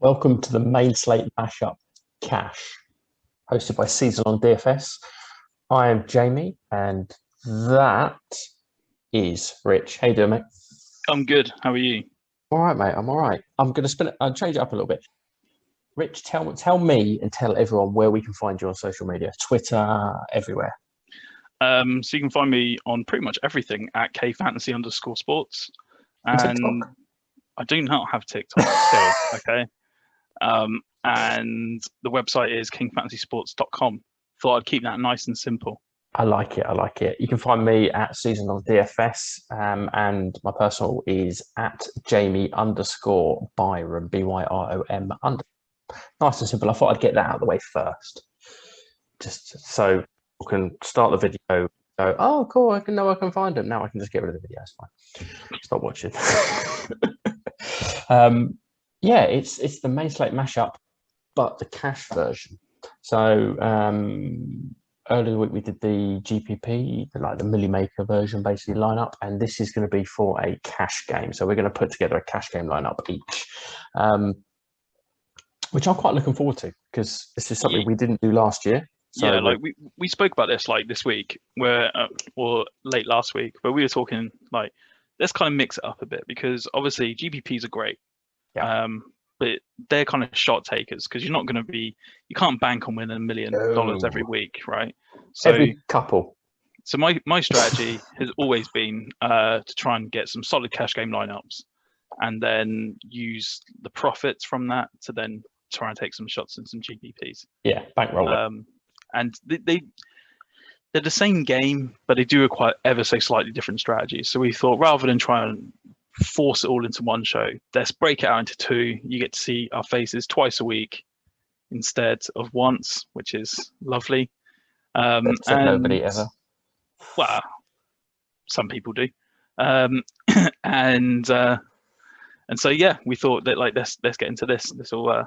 Welcome to the Main Slate Mashup CASH, hosted by Season on DFS. I am Jamie, and that is Rich. How you doing, mate? I'm good. How are you? All right, mate. I'm all right. I'm going to spin it. I'll change it up a little bit. Rich, tell me and tell everyone where we can find you on social media, Twitter, everywhere. So you can find me on pretty much everything at kfantasy_sports. And TikTok? I do not have TikTok still, okay? And the website is kingfantasysports.com. Thought I'd keep that nice and simple. I like it. You can find me at Season on DFS, and my personal is at Jamie_Byrom, BYROM. Nice and simple. I thought I'd get that out of the way first, just so we can start the video. Go, oh, cool! I can find them now. I can just get rid of the video. It's fine. Stop watching. Yeah, it's the Main Slate mashup, but the cash version. So earlier in the week we did the GPP, like the Millie Maker version, basically lineup, and this is going to be for a cash game. So we're going to put together a cash game lineup each, which I'm quite looking forward to because this is something we didn't do last year. So yeah, like we spoke about this like this week, where or late last week, but we were talking like let's kind of mix it up a bit because obviously GPPs are great. Yeah. But they're kind of shot takers because you can't bank on winning $1 million every week, right? So every couple. So my strategy has always been to try and get some solid cash game lineups, and then use the profits from that to then try and take some shots in some GPPs. Yeah, bankroll it. And they're the same game, but they do require ever so slightly different strategies. So we thought rather than try and force it all into one show, let's break it out into two. You get to see our faces twice a week instead of once, which is lovely. And nobody ever. Well, some people do. And so yeah, we thought that like let's get into this. This will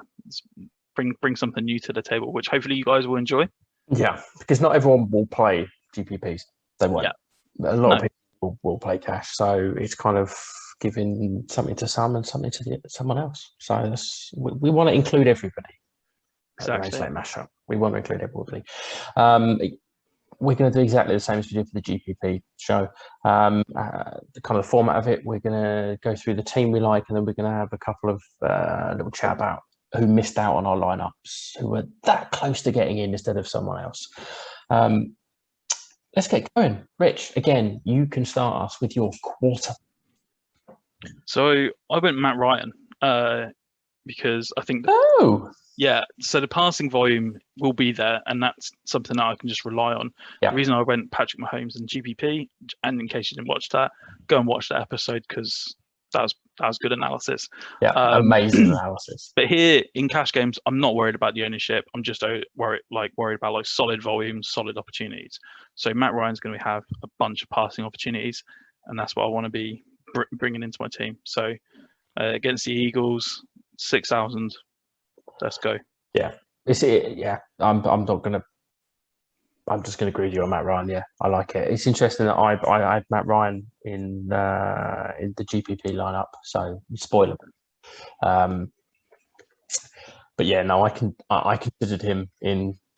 bring something new to the table, which hopefully you guys will enjoy. Yeah, because not everyone will play GPPs. They won't. Yeah. A lot of people will play cash, so it's kind of giving something to some and something to someone else. So we want to include everybody. Exactly. Like mashup. We want to include everybody. We're going to do exactly the same as we did for the GPP show. The kind of format of it, we're going to go through the team we like, and then we're going to have a couple of little chat about who missed out on our lineups, who were that close to getting in instead of someone else. Let's get going. Rich, again, you can start us with your quarter. So I went Matt Ryan because I think yeah, so the passing volume will be there, and that's something that I can just rely on. Yeah. The reason I went Patrick Mahomes and GPP, and in case you didn't watch that, go and watch that episode because that was good analysis. Yeah, amazing analysis. But here in cash games, I'm not worried about the ownership. I'm just worried about like solid volumes, solid opportunities. So Matt Ryan's going to have a bunch of passing opportunities, and that's what I want to be bringing into my team. So against the Eagles, 6,000. Let's go. Yeah, yeah. I'm not gonna. I'm just gonna agree with you on Matt Ryan. Yeah, I like it. It's interesting that I had Matt Ryan in the GPP lineup, so spoiler. But yeah, no, I considered him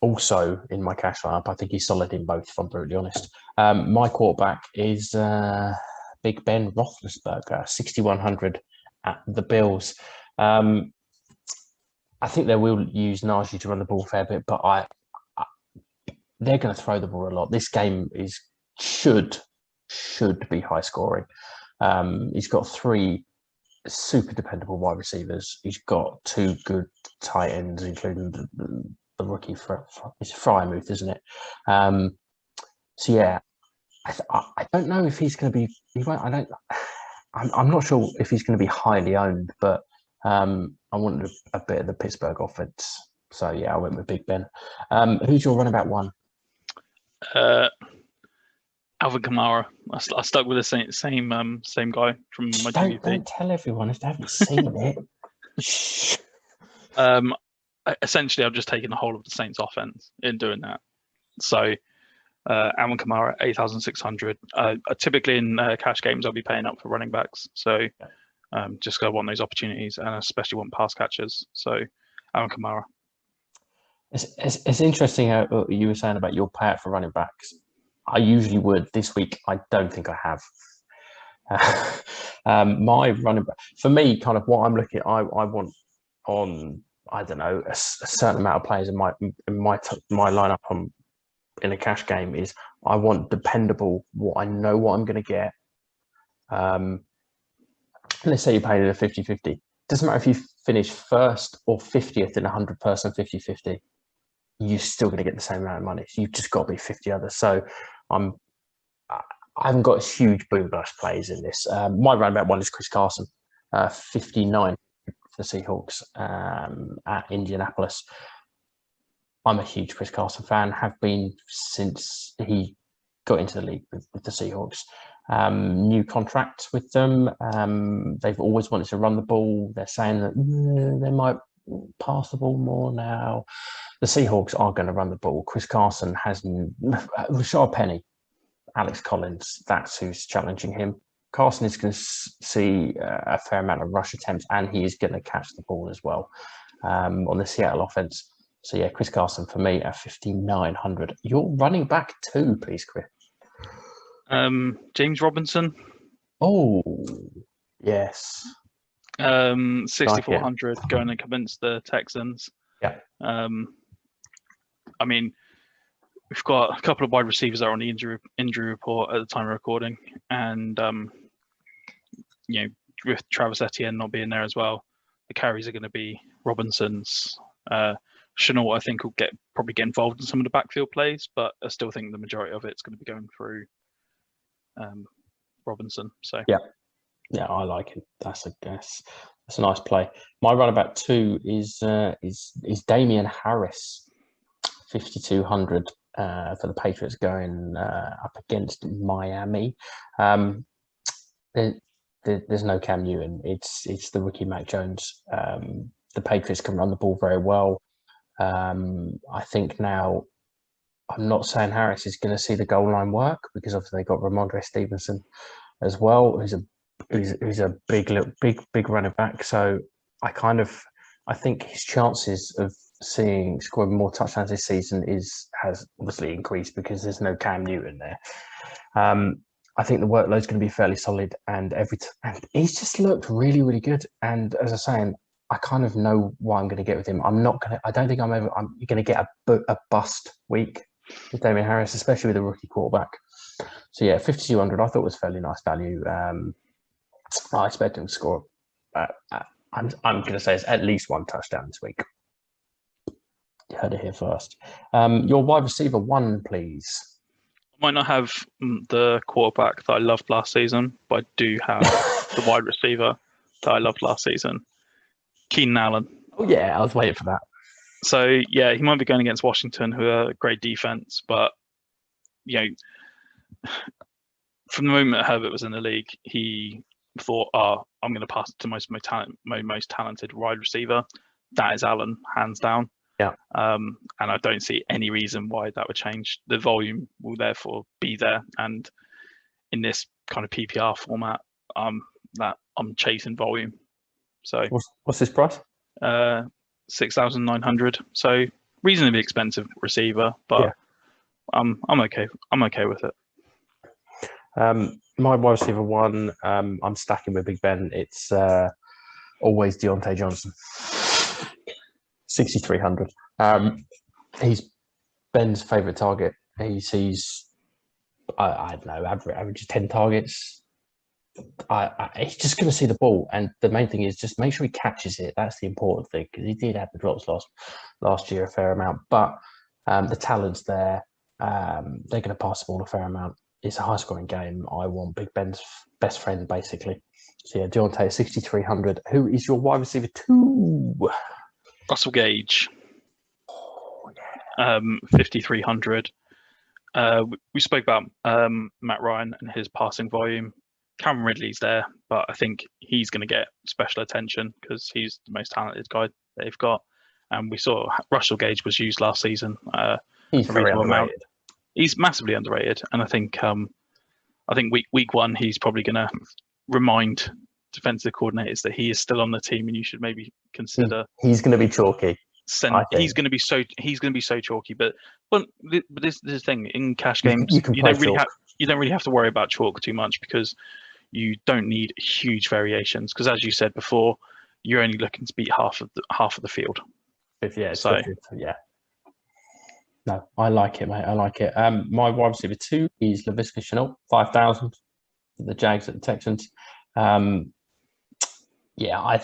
also in my cash lineup. I think he's solid in both, if I'm brutally honest. My quarterback is Big Ben Roethlisberger, 6,100 at the Bills. I think they will use Najee to run the ball a fair bit, but they're going to throw the ball a lot. This game should be high scoring. He's got 3 super dependable wide receivers. He's got 2 good tight ends, including the rookie it's Fryermuth, isn't it? So yeah, I don't know if he's going to be. I'm not sure if he's going to be highly owned, but I wanted a bit of the Pittsburgh offense. So yeah, I went with Big Ben. Who's your running back one? Alvin Kamara. I stuck with the same guy from my GPP. Don't tell everyone if they haven't seen it. Essentially, I've just taken the whole of the Saints offense in doing that. So Alvin Kamara, 8,600. Typically in cash games, I'll be paying up for running backs. So just because I want those opportunities and especially want pass catchers. So Alvin Kamara. It's interesting how you were saying about your payout for running backs. I usually would. This week, I don't think I have. My running back, for me, kind of what I'm looking at, I want on, I don't know, a certain amount of players in my lineup in a cash game is I want dependable, what I know what I'm going to get. Let's say you're paying it a 50-50. Doesn't matter if you finish first or 50th in a 100-person 50-50. You're still going to get the same amount of money. So you've just got to be 50 others. So I haven't got huge boom bust plays in this. My roundabout one is Chris Carson, 59 for the Seahawks at Indianapolis. I'm a huge Chris Carson fan, have been since he got into the league with the Seahawks. New contract with them. They've always wanted to run the ball. They're saying that they might pass the ball more now. The Seahawks are going to run the ball. Chris Carson has Rashard Penny, Alex Collins. That's who's challenging him. Carson is going to see a fair amount of rush attempts, and he is going to catch the ball as well on the Seattle offense. So yeah, Chris Carson for me at 5,900. You're running back too, please, Chris. James Robinson. Oh, yes. 6,400 going up against the Texans. Yeah. I mean, we've got a couple of wide receivers that are on the injury report at the time of recording, and with Travis Etienne not being there as well, the carries are going to be Robinson's. Chenault, I think, will probably get involved in some of the backfield plays, but I still think the majority of it's going to be going through Robinson. So yeah, I like it. That's a nice play. My runabout two is Damian Harris, 5,200 for the Patriots going up against Miami. There's no Cam Newton. It's the rookie Mac Jones. The Patriots can run the ball very well. I think now, I'm not saying Harris is going to see the goal line work because obviously they got Ramondre Stevenson as well, who's a big running back. So I think his chances of scoring more touchdowns this season has obviously increased because there's no Cam Newton there. I think the workload's going to be fairly solid, and he's just looked really, really good. And as I was saying, I kind of know what I'm going to get with him. I don't think you're going to get a bust week with Damian Harris, especially with a rookie quarterback. So yeah, 5,200 I thought was fairly nice value. I expect him to score. I'm going to say it's at least one touchdown this week. You heard it here first. Your wide receiver one, please. I might not have the quarterback that I loved last season, but I do have the wide receiver that I loved last season. Keenan Allen. Oh yeah, I was waiting for that. So yeah, he might be going against Washington, who are a great defense, but from the moment Herbert was in the league, he thought, I'm going to pass it to my most talented wide receiver. That is Allen, hands down. Yeah. And I don't see any reason why that would change. The volume will therefore be there, and in this kind of PPR format, that I'm chasing volume. So what's his price? 6,900. So reasonably expensive receiver, but yeah. I'm okay. I'm okay with it. My wide receiver one, I'm stacking with Big Ben. It's always Deontay Johnson, 6,300. He's Ben's favorite target. He sees, I don't know, average 10 targets. He's just going to see the ball, and the main thing is just make sure he catches it. That's the important thing, because he did have the drops last year a fair amount, but the talent's there. They're going to pass the ball a fair amount. It's a high-scoring game. I want Big Ben's best friend, basically. So yeah, Deontay 6,300. Who is your wide receiver two? Russell Gage. 5,300. We spoke about Matt Ryan and his passing volume. Cameron Ridley's there, but I think he's going to get special attention because he's the most talented guy they've got. And we saw Russell Gage was used last season. He's very underrated. He's massively underrated, and I think week one he's probably going to remind defensive coordinators that he is still on the team, and you should maybe consider. He's going to be chalky. He's going to be so chalky. But this is the thing in cash games. You don't really have to worry about chalk too much because you don't need huge variations. Because as you said before, you're only looking to beat half of the field. Yeah. No, I like it, mate. I like it. My wide receiver 2 is Laviska Shenault, 5,000. The Jags at the Texans. Yeah,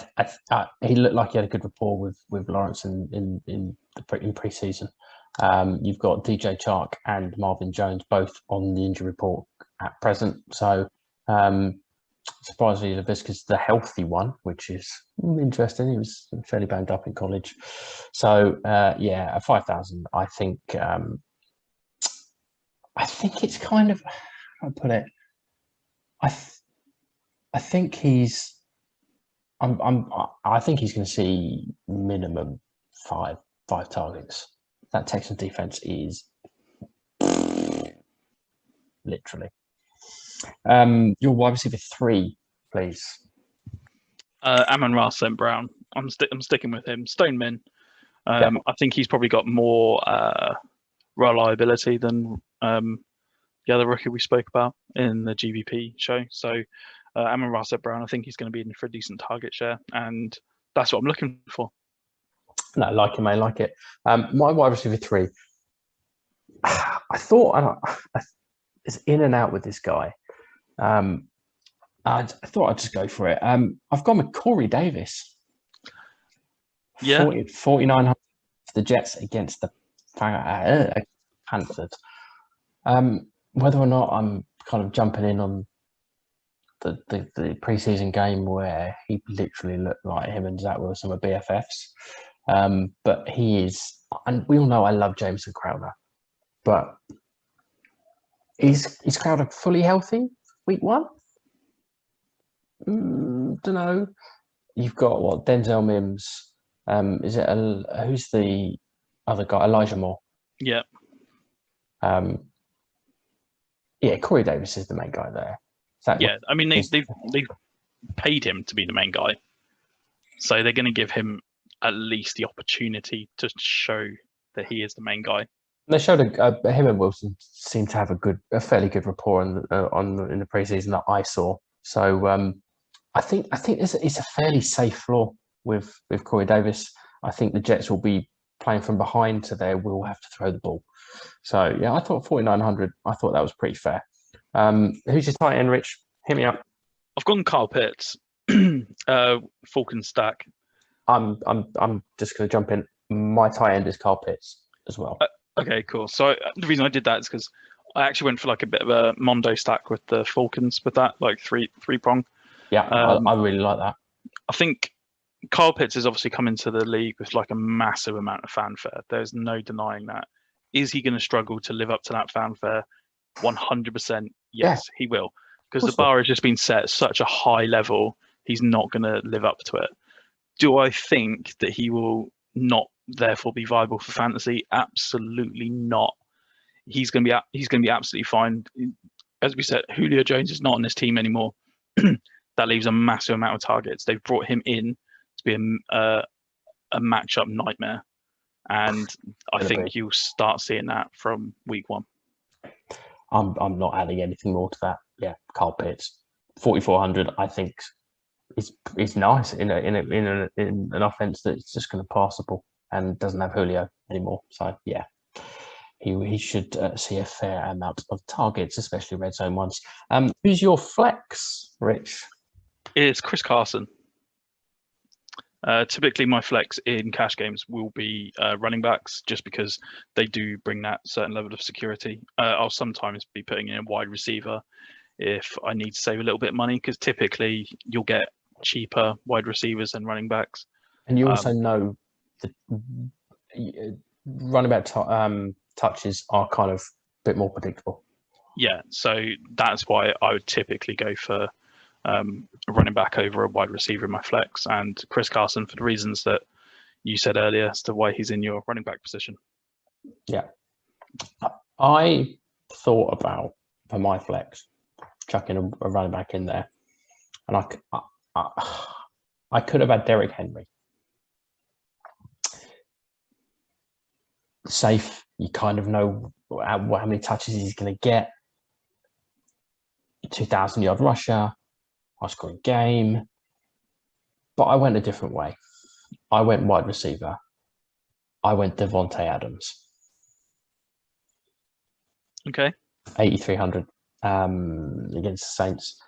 he looked like he had a good rapport with Lawrence in preseason. You've got DJ Chark and Marvin Jones both on the injury report at present. So surprisingly, Laviska's the healthy one, which is interesting. He was fairly banged up in college. So yeah, at 5,000, I think it's kind of, how do I put it? I think he's I think he's going to see minimum five targets. That Texans defense is literally. Your wide receiver 3, please. Amon-Ra St. Brown. I'm sticking with him. Stoneman. I think he's probably got more reliability than the other rookie we spoke about in the GBP show. So Amon-Ra St. Brown, I think he's going to be in for a decent target share, and that's what I'm looking for. No, I like it, mate. I like it. My wide receiver 3, I thought it's in and out with this guy. I thought I'd just go for it. I've gone with Corey Davis. Yeah. 4,900 for the Jets against the Panthers. Whether or not I'm kind of jumping in on the preseason game where he literally looked like him and Zach Wilson were BFFs. But he is, and we all know I love Jameson Crowder, but is Crowder fully healthy week 1? Don't know. You've got what, Denzel Mims. Is it who's the other guy? Elijah Moore. Yeah. Yeah, Corey Davis is the main guy there. Yeah, I mean they've paid him to be the main guy, so they're going to give him at least the opportunity to show that he is the main guy. They showed him and Wilson seemed to have a fairly good rapport in the preseason that I saw. So I think it's a fairly safe floor with Corey Davis. I think the Jets will be playing from behind, so they will have to throw the ball. So yeah, I thought 4,900. I thought that was pretty fair. Who's your tight end, Rich? Hit me up. I've gone Kyle Pitts, Falcon stack. I'm just going to jump in. My tight end is Kyle Pitts as well. Okay, cool. So the reason I did that is because I actually went for like a bit of a Mondo stack with the Falcons with that, like three prong. Yeah, I really like that. I think Kyle Pitts has obviously come into the league with like a massive amount of fanfare. There's no denying that. Is he going to struggle to live up to that fanfare? 100%. Yes, he will. Because the bar has just been set at such a high level, he's not going to live up to it. Do I think that he will not therefore be viable for fantasy? Absolutely not. He's going to be absolutely fine. As we said, Julio Jones is not on this team anymore. That leaves a massive amount of targets. They've brought him in to be a matchup nightmare, and I think you'll start seeing that from week 1. I'm not adding anything more to that. Yeah, Kyle Pitts, 4,400. I think is nice in an offense that's just going to pass the ball and doesn't have Julio anymore. So yeah, he should see a fair amount of targets, especially red zone ones. Who's your flex, Rich? It's Chris Carson. Typically, my flex in cash games will be running backs, just because they do bring that certain level of security. I'll sometimes be putting in a wide receiver if I need to save a little bit of money, because typically you'll get cheaper wide receivers than running backs. And you also know that running back touches are kind of a bit more predictable. Yeah, so that's why I would typically go for a running back over a wide receiver in my flex, and Chris Carson for the reasons that you said earlier as to why he's in your running back position. Yeah. I thought about, for my flex, chucking a running back in there. And I could have had Derrick Henry. Safe. You kind of know how many touches he's going to get. 2,000-yard rusher, high-scoring game. But I went a different way. I went wide receiver. I went Devontae Adams. Okay. 8,300 against the Saints.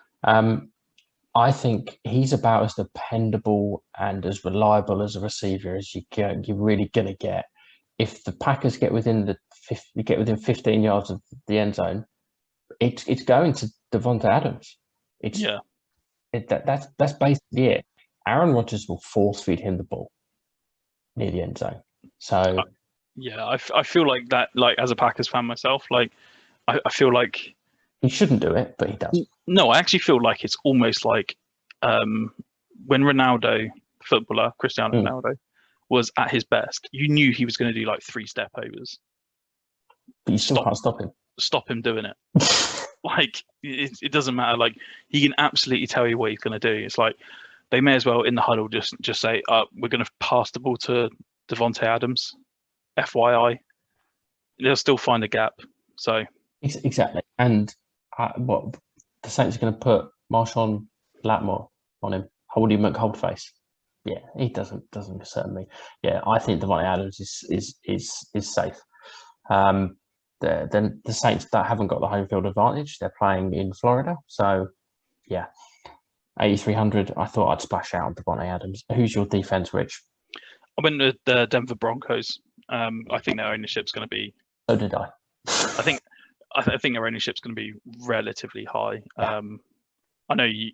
I think he's about as dependable and as reliable as a receiver as you're really going to get. If the Packers get within 15 yards of the end zone, it's going to Devontae Adams. That's basically it. Aaron Rodgers will force feed him the ball near the end zone. So I feel like that. Like, as a Packers fan myself, like I feel like he shouldn't do it, but he does. No, I actually feel like it's almost like when Ronaldo, footballer Cristiano Ronaldo, was at his best. You knew he was going to do like 3 step overs, but you still can't stop him. Stop him doing it. Like it doesn't matter. Like, he can absolutely tell you what he's going to do. It's like they may as well in the huddle just say, "We're going to pass the ball to Devontae Adams." FYI, they'll still find a gap. So exactly, and what the Saints are going to put Marshawn Lattimore on him, holding McHoldface. Yeah, he doesn't concern me. Yeah, I think Devontae Adams is safe. Then the Saints that haven't got the home field advantage, they're playing in Florida. So yeah, 8,300. I thought I'd splash out on Devontae Adams. Who's your defense, Rich? I went with the Denver Broncos. I think their ownership's going to be. So did I. I think their ownership's going to be relatively high. Yeah. I know you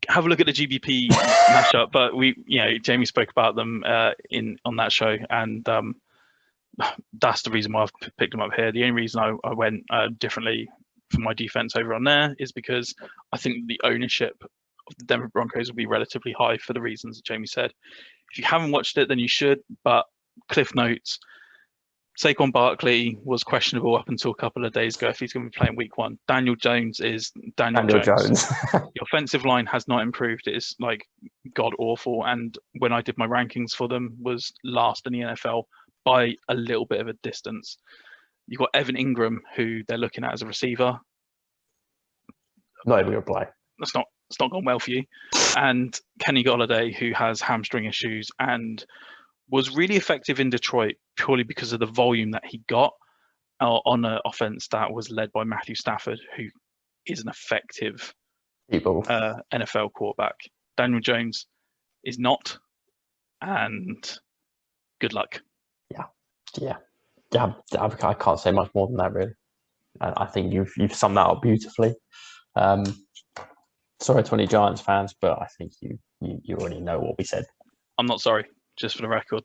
have a look at the GBP mashup, but Jamie spoke about them on that show, and that's the reason why I've picked them up here. The only reason I went differently for my defense over on there is because I think the ownership of the Denver Broncos will be relatively high for the reasons that Jamie said. If you haven't watched it, then you should. But cliff notes: Saquon Barkley was questionable up until a couple of days ago if he's going to be playing week 1. Daniel Jones is Daniel Jones. The offensive line has not improved. It is like god awful. And when I did my rankings for them, was last in the NFL by a little bit of a distance. You've got Evan Ingram, who they're looking at as a receiver. Not even going to play. It's not gone well for you. And Kenny Golladay, who has hamstring issues and was really effective in Detroit purely because of the volume that he got on an offense that was led by Matthew Stafford, who is an effective NFL quarterback. Daniel Jones is not, and good luck. Yeah. I can't say much more than that, really. I think you've summed that up beautifully. Sorry to any Giants fans, but I think you already know what we said. I'm not sorry, just for the record.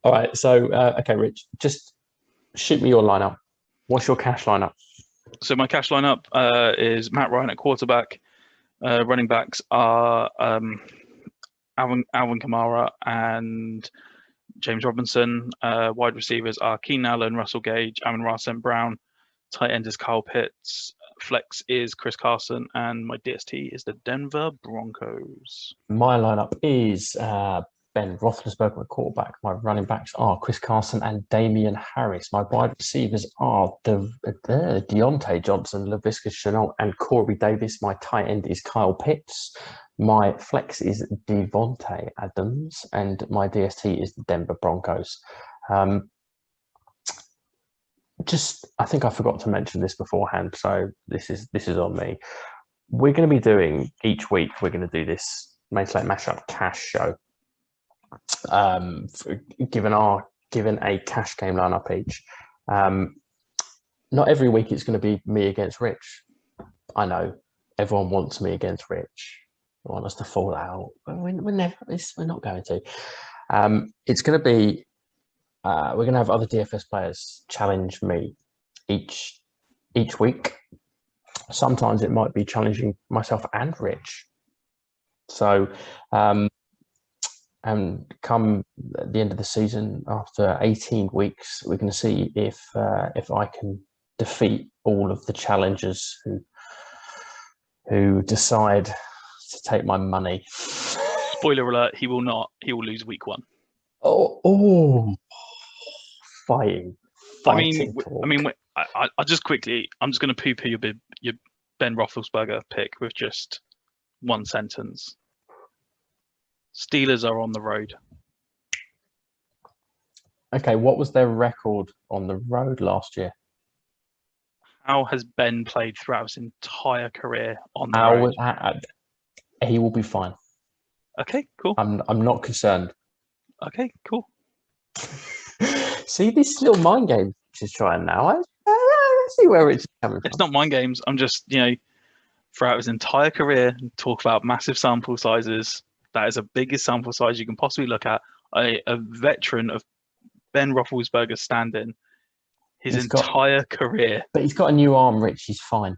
All right, so okay, Rich, just shoot me your lineup. What's your cash lineup? So my cash lineup is Matt Ryan at quarterback. Running backs are Alvin Kamara and James Robinson. Wide receivers are Keenan Allen, Russell Gage, Amon-Ra St. Brown. Tight end is Kyle Pitts. Flex is Chris Carson, and my DST is the Denver Broncos. My lineup is Ben Roethlisberger at quarterback. My running backs are Chris Carson and Damian Harris. My wide receivers are Deontay Johnson, Laviska Shenault, and Corey Davis. My tight end is Kyle Pitts. My flex is Devontae Adams, and my DST is the Denver Broncos. I think I forgot to mention this beforehand, so this is on me. We're going to be doing each week. We're going to do this Main Slate Mashup Cash show. Given a cash game lineup each. Not every week it's going to be me against Rich. I know everyone wants me against Rich. They want us to fall out. We're not going to. It's going to be. We're going to have other DFS players challenge me each week. Sometimes it might be challenging myself and Rich. So, and come at the end of the season, after 18 weeks, we're going to see if I can defeat all of the challengers who decide to take my money. Spoiler alert, he will not. He will lose week 1. Oh, fighting. I mean, I just quickly, I'm just going to poo-poo your Ben Roethlisberger pick with just one sentence. Steelers are on the road. Okay, what was their record on the road last year? How has Ben played throughout his entire career on the road? He will be fine. Okay, cool. I'm not concerned. Okay, cool. See this little mind game she's trying now. I see where it's coming from. It's not mind games. I'm just, throughout his entire career, talk about massive sample sizes. That is the biggest sample size you can possibly look at. A veteran of Ben Roethlisberger's stand-in his entire career. But he's got a new arm, Rich. He's fine.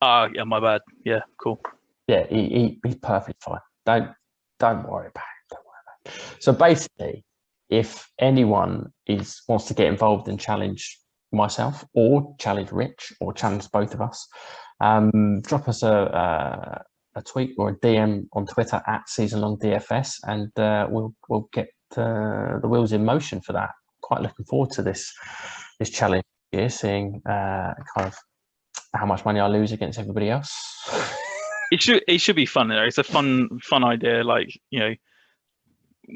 Yeah, my bad. Yeah, cool. Yeah, he's perfect fine. Don't worry about it. Don't worry about it. So basically, if anyone wants to get involved and challenge myself or challenge Rich or challenge both of us, drop us a tweet or a DM on Twitter at SeasonLongDFS, and we'll get the wheels in motion for that. Quite looking forward to this challenge here, seeing kind of how much money I lose against everybody else. It should be fun. It's a fun idea. Like,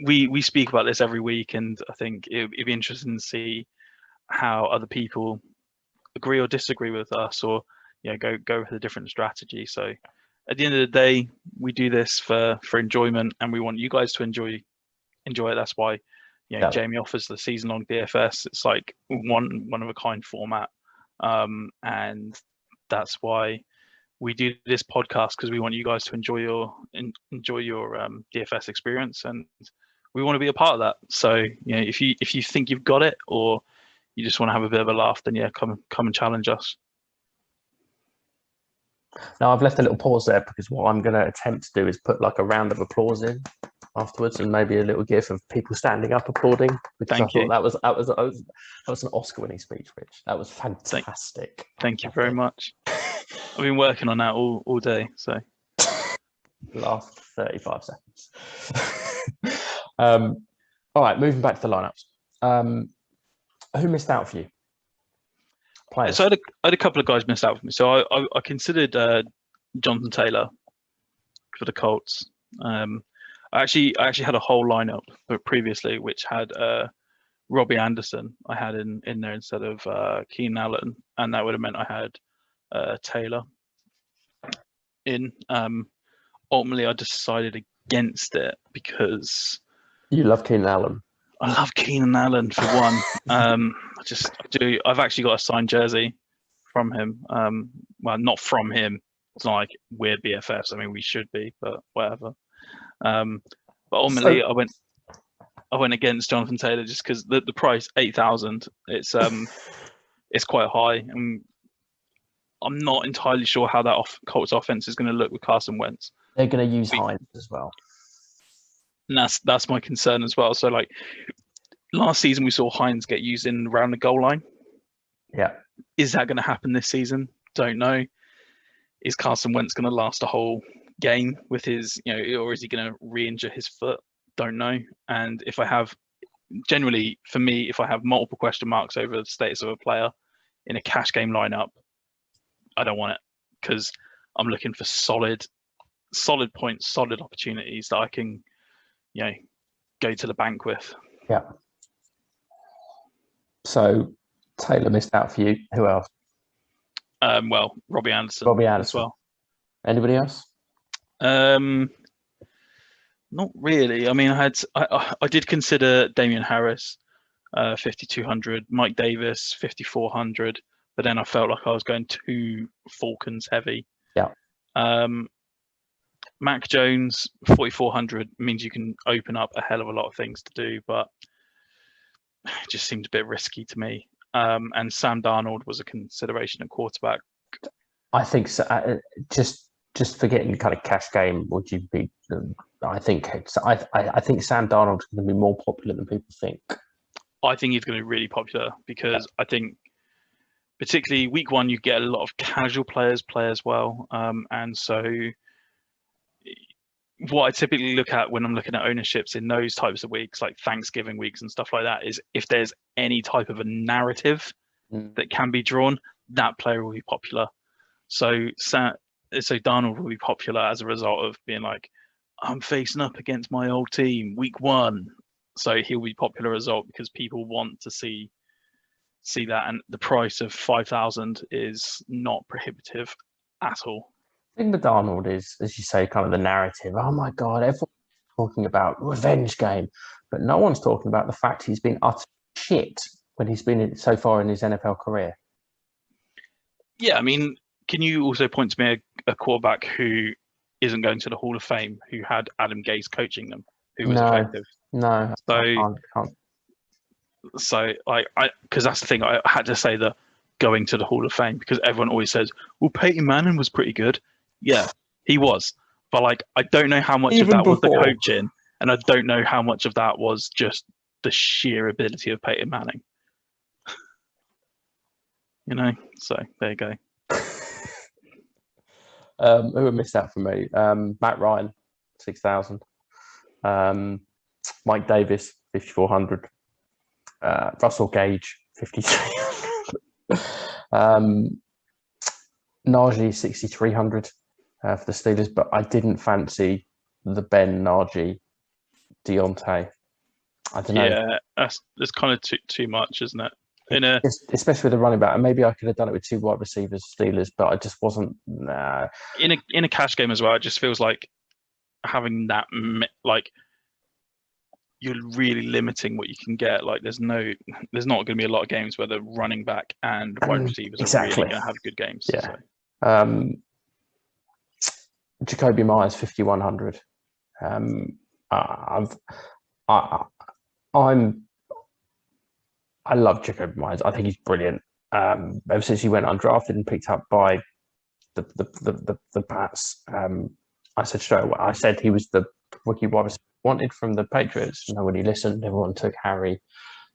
we speak about this every week, and I think it'd be interesting to see how other people agree or disagree with us, or go with a different strategy. So at the end of the day, we do this for enjoyment, and we want you guys to enjoy it. That's why Jamie offers the season-long DFS. It's like one of a kind format, and that's why we do this podcast, because we want you guys to enjoy your DFS experience, and we want to be a part of that. So if you think you've got it, or you just want to have a bit of a laugh, then come and challenge us. Now, I've left a little pause there because what I'm going to attempt to do is put like a round of applause in afterwards, and maybe a little gif of people standing up applauding, because I thought that was an Oscar-winning speech, Rich. That was fantastic. Thank you very much. I've been working on that all day. So last 35 seconds. All right, moving back to the lineups. Who missed out for you? Players. So I had a couple of guys missed out for me. So I considered Jonathan Taylor for the Colts. I actually had a whole lineup previously, which had Robbie Anderson. I had in there instead of Keenan Allen, and that would have meant I had Taylor in. Ultimately, I decided against it because you love Keenan Allen. I love Keenan Allen for one. I do. I've actually got a signed jersey from him. Well, not from him. It's not like we're BFFs. I mean, we should be, but whatever. But ultimately, I went against Jonathan Taylor just because the price, 8,000. It's quite high, and I'm not entirely sure how that Colts offense is going to look with Carson Wentz. They're going to use Hines as well. And that's my concern as well. So, like, last season we saw Hines get used in around the goal line. Yeah. Is that going to happen this season? Don't know. Is Carson Wentz going to last a whole game with his, or is he going to re-injure his foot? Don't know. And if I have multiple question marks over the status of a player in a cash game lineup, I don't want it, because I'm looking for solid points, solid opportunities that I can, go to the bank with. Yeah. So Taylor missed out for you. Who else? Well, Robbie Anderson. As well. Anybody else? Not really. I mean, I did consider Damian Harris, 5,200, Mike Davis, 5,400, but then I felt like I was going too Falcons heavy. Yeah. Mac Jones, 4,400 means you can open up a hell of a lot of things to do, but it just seemed a bit risky to me. And Sam Darnold was a consideration at quarterback. I think so. Just forgetting kind of cash game. Would you be? I think Sam Darnold is going to be more popular than people think. I think he's going to be really popular because I think particularly week 1, you get a lot of casual players play as well. And so what I typically look at when I'm looking at ownerships in those types of weeks, like Thanksgiving weeks and stuff like that, is if there's any type of a narrative that can be drawn, that player will be popular. So Darnold will be popular as a result of being like, I'm facing up against my old team week 1. So he'll be popular as a result because people want to see that, and the price of 5,000 is not prohibitive at all. I think the Darnold is, as you say, kind of the narrative. Oh my God, everyone's talking about revenge game, but no one's talking about the fact he's been utter shit when he's been so far in his NFL career. Yeah, I mean, can you also point to me a quarterback who isn't going to the Hall of Fame, who had Adam Gase coaching them, who was effective? No, so I can't. So because that's the thing, I had to say the going to the Hall of Fame, because everyone always says, well, Peyton Manning was pretty good. Yeah, he was. But like, I don't know how much of that was the coaching, and I don't know how much of that was just the sheer ability of Peyton Manning. So there you go. Who missed out for me? Matt Ryan, 6,000. Mike Davis, 5,400. Russell Gage, 5,300. Najee, 6,300 for the Steelers, but I didn't fancy the Ben Najee Deontay. I don't know. Yeah, that's kind of too much, isn't it? Especially with the running back, and maybe I could have done it with 2 wide receivers, Steelers, but I just wasn't. Nah. In a cash game as well, it just feels like having that, like, you're really limiting what you can get. Like, there's not going to be a lot of games where the running back and wide receivers are really going to have good games. Yeah. So. Jacoby Myers, 5,100. I love Jacoby Myers. I think he's brilliant. Ever since he went undrafted and picked up by the Pats, I said straight away. I said he was the rookie wide receiver wanted from the Patriots. Nobody listened. Everyone took Harry,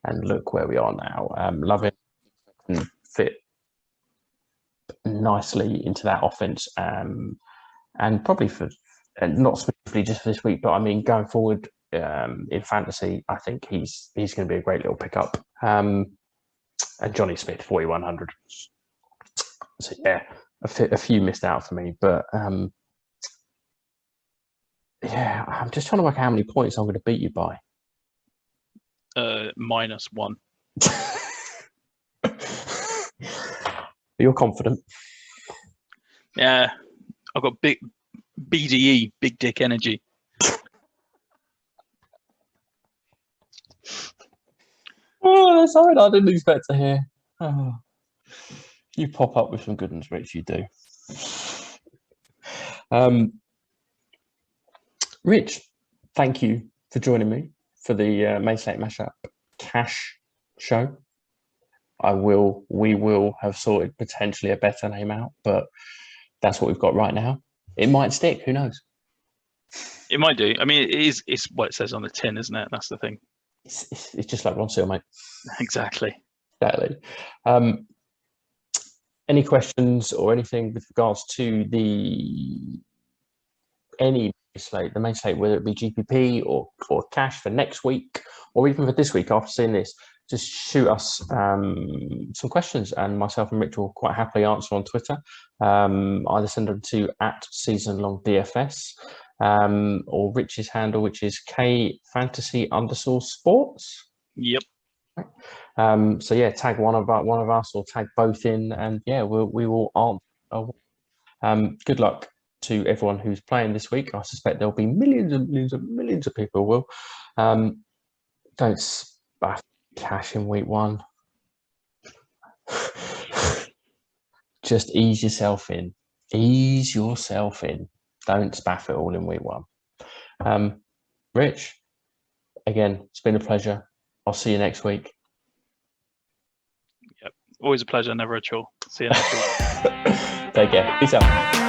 and look where we are now. Love it and fit nicely into that offense. And probably not specifically just for this week, but I mean going forward in fantasy, I think he's going to be a great little pickup. And Johnny Smith, 4,100. So yeah, a few missed out for me, but yeah, I'm just trying to work out how many points I'm going to beat you by. -1. You're confident. Yeah, I've got big BDE, big dick energy. Oh, that's something I didn't expect to hear. Oh. You pop up with some good ones, Rich, you do. Rich, thank you for joining me for the Main Slate Mashup Cash show. We will have sorted potentially a better name out, but that's what we've got right now. It might stick, who knows? It might do. I mean, it's what it says on the tin, isn't it? That's the thing. It's just like Ron Seal, mate. Exactly. Any questions or anything with regards to any slate, the Main Slate, whether it be GPP or cash for next week, or even for this week after seeing this, just shoot us some questions, and myself and Rich will quite happily answer on Twitter. Either send them to @seasonlongdfs or Rich's handle, which is kfantasy_sports. Yep. So yeah, tag one of us or tag both in, and yeah, we will answer. Good luck to everyone who's playing this week. I suspect there'll be millions and millions and millions of people will. Don't spaff cash in week 1. Just ease yourself in. Don't spaff it all in week 1. Rich, again, it's been a pleasure. I'll see you next week. Yep. Always a pleasure, never a chore. See you next week. Take care. Peace out.